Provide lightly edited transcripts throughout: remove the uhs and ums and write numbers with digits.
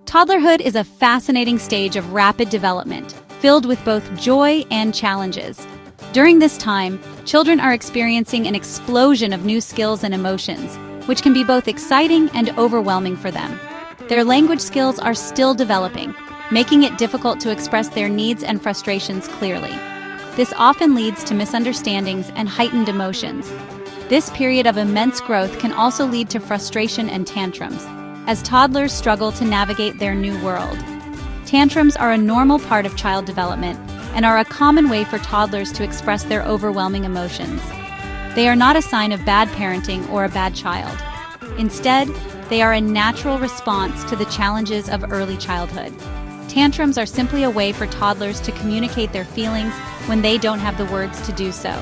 Toddlerhood is a fascinating stage of rapid development, filled with both joy and challenges. During this time, children are experiencing an explosion of new skills and emotions, which can be both exciting and overwhelming for them. Their language skills are still developing, making it difficult to express their needs and frustrations clearly. This often leads to misunderstandings and heightened emotions. This period of immense growth can also lead to frustration and tantrums, as toddlers struggle to navigate their new world. Tantrums are a normal part of child development and are a common way for toddlers to express their overwhelming emotions. They are not a sign of bad parenting or a bad child. Instead, they are a natural response to the challenges of early childhood. Tantrums are simply a way for toddlers to communicate their feelings when they don't have the words to do so.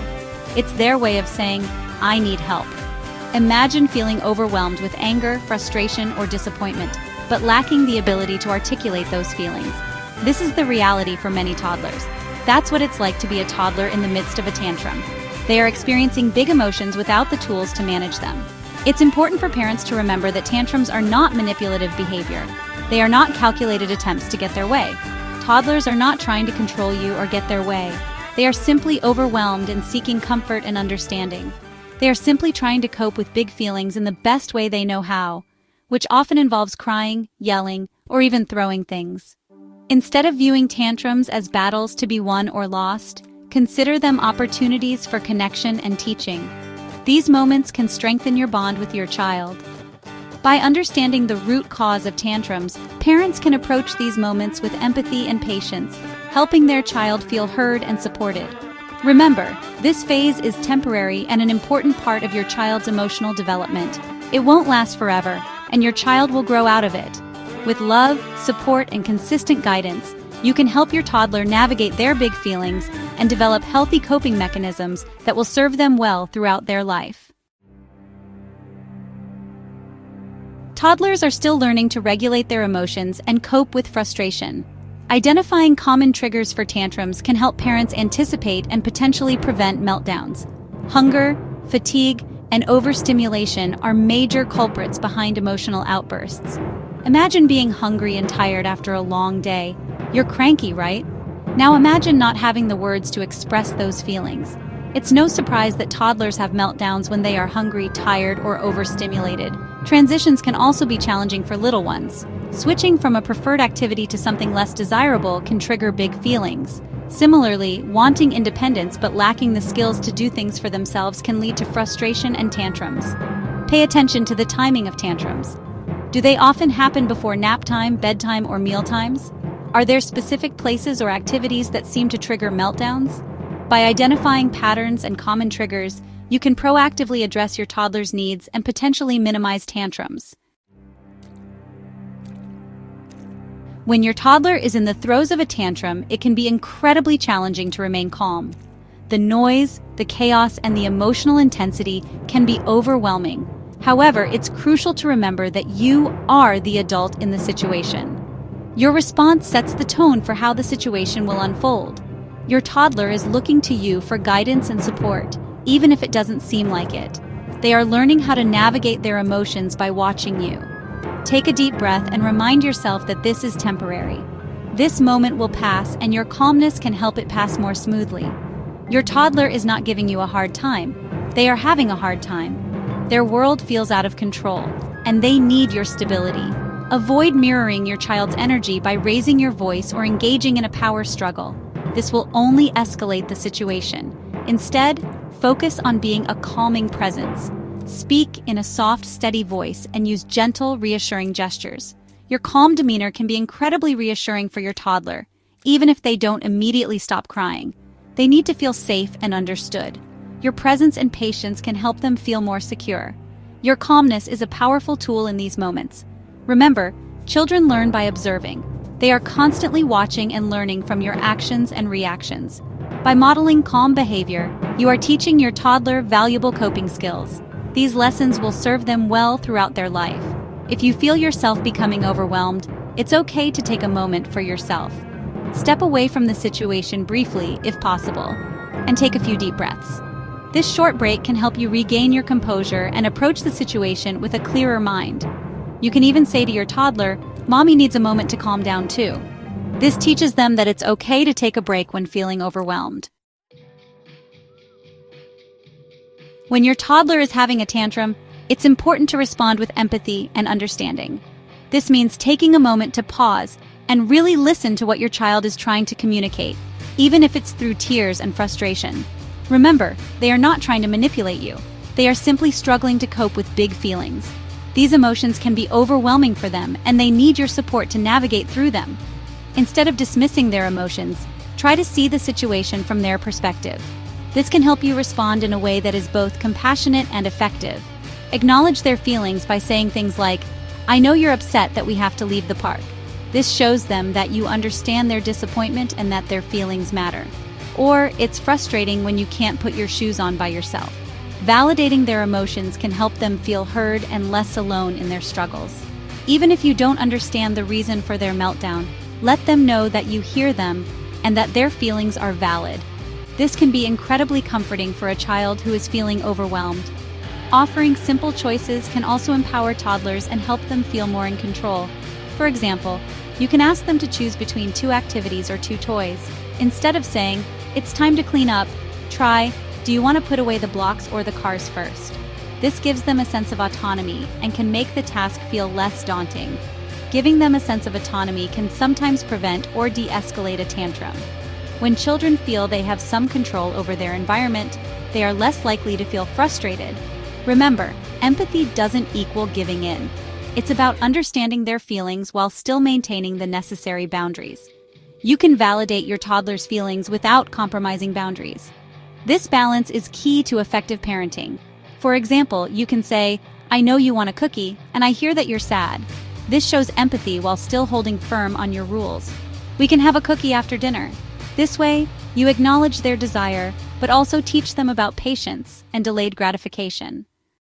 It's their way of saying, "I need help." Imagine feeling overwhelmed with anger, frustration, or disappointment, but lacking the ability to articulate those feelings. This is the reality for many toddlers. That's what it's like to be a toddler in the midst of a tantrum. They are experiencing big emotions without the tools to manage them. It's important for parents to remember that tantrums are not manipulative behavior. They are not calculated attempts to get their way. Toddlers are not trying to control you or get their way. They are simply overwhelmed and seeking comfort and understanding. They are simply trying to cope with big feelings in the best way they know how, which often involves crying, yelling, or even throwing things. Instead of viewing tantrums as battles to be won or lost, consider them opportunities for connection and teaching. These moments can strengthen your bond with your child. By understanding the root cause of tantrums, parents can approach these moments with empathy and patience, helping their child feel heard and supported. Remember, this phase is temporary and an important part of your child's emotional development. It won't last forever, and your child will grow out of it. With love, support, and consistent guidance, you can help your toddler navigate their big feelings and develop healthy coping mechanisms that will serve them well throughout their life. Toddlers are still learning to regulate their emotions and cope with frustration. Identifying common triggers for tantrums can help parents anticipate and potentially prevent meltdowns. Hunger, fatigue, and overstimulation are major culprits behind emotional outbursts. Imagine being hungry and tired after a long day. You're cranky, right? Now imagine not having the words to express those feelings. It's no surprise that toddlers have meltdowns when they are hungry, tired, or overstimulated. Transitions can also be challenging for little ones. Switching from a preferred activity to something less desirable can trigger big feelings. Similarly, wanting independence but lacking the skills to do things for themselves can lead to frustration and tantrums. Pay attention to the timing of tantrums. Do they often happen before nap time, bedtime, or meal times? Are there specific places or activities that seem to trigger meltdowns? By identifying patterns and common triggers, you can proactively address your toddler's needs and potentially minimize tantrums. When your toddler is in the throes of a tantrum, it can be incredibly challenging to remain calm. The noise, the chaos, and the emotional intensity can be overwhelming. However, it's crucial to remember that you are the adult in the situation. Your response sets the tone for how the situation will unfold. Your toddler is looking to you for guidance and support, even if it doesn't seem like it. They are learning how to navigate their emotions by watching you. Take a deep breath and remind yourself that this is temporary. This moment will pass, and your calmness can help it pass more smoothly. Your toddler is not giving you a hard time. They are having a hard time. Their world feels out of control, and they need your stability. Avoid mirroring your child's energy by raising your voice or engaging in a power struggle. This will only escalate the situation. Instead, focus on being a calming presence. Speak in a soft, steady voice and use gentle, reassuring gestures. Your calm demeanor can be incredibly reassuring for your toddler, even if they don't immediately stop crying. They need to feel safe and understood. Your presence and patience can help them feel more secure. Your calmness is a powerful tool in these moments. Remember, children learn by observing. They are constantly watching and learning from your actions and reactions. By modeling calm behavior, you are teaching your toddler valuable coping skills. These lessons will serve them well throughout their life. If you feel yourself becoming overwhelmed, it's okay to take a moment for yourself. Step away from the situation briefly, if possible, and take a few deep breaths. This short break can help you regain your composure and approach the situation with a clearer mind. You can even say to your toddler, Mommy needs a moment to calm down too. This teaches them that it's okay to take a break when feeling overwhelmed. When your toddler is having a tantrum, it's important to respond with empathy and understanding. This means taking a moment to pause and really listen to what your child is trying to communicate, even if it's through tears and frustration. Remember, they are not trying to manipulate you. They are simply struggling to cope with big feelings. These emotions can be overwhelming for them, and they need your support to navigate through them. Instead of dismissing their emotions, try to see the situation from their perspective. This can help you respond in a way that is both compassionate and effective. Acknowledge their feelings by saying things like, "I know you're upset that we have to leave the park." This shows them that you understand their disappointment and that their feelings matter. Or, "It's frustrating when you can't put your shoes on by yourself." Validating their emotions can help them feel heard and less alone in their struggles. Even if you don't understand the reason for their meltdown, let them know that you hear them and that their feelings are valid. This can be incredibly comforting for a child who is feeling overwhelmed. Offering simple choices can also empower toddlers and help them feel more in control. For example, you can ask them to choose between 2 activities or 2 toys. Instead of saying, "It's time to clean up," try, "Do you want to put away the blocks or the cars first?" This gives them a sense of autonomy and can make the task feel less daunting. Giving them a sense of autonomy can sometimes prevent or de-escalate a tantrum. When children feel they have some control over their environment, they are less likely to feel frustrated. Remember, empathy doesn't equal giving in. It's about understanding their feelings while still maintaining the necessary boundaries. You can validate your toddler's feelings without compromising boundaries. This balance is key to effective parenting. For example, you can say, "I know you want a cookie, and I hear that you're sad." This shows empathy while still holding firm on your rules. "We can have a cookie after dinner." This way, you acknowledge their desire, but also teach them about patience and delayed gratification.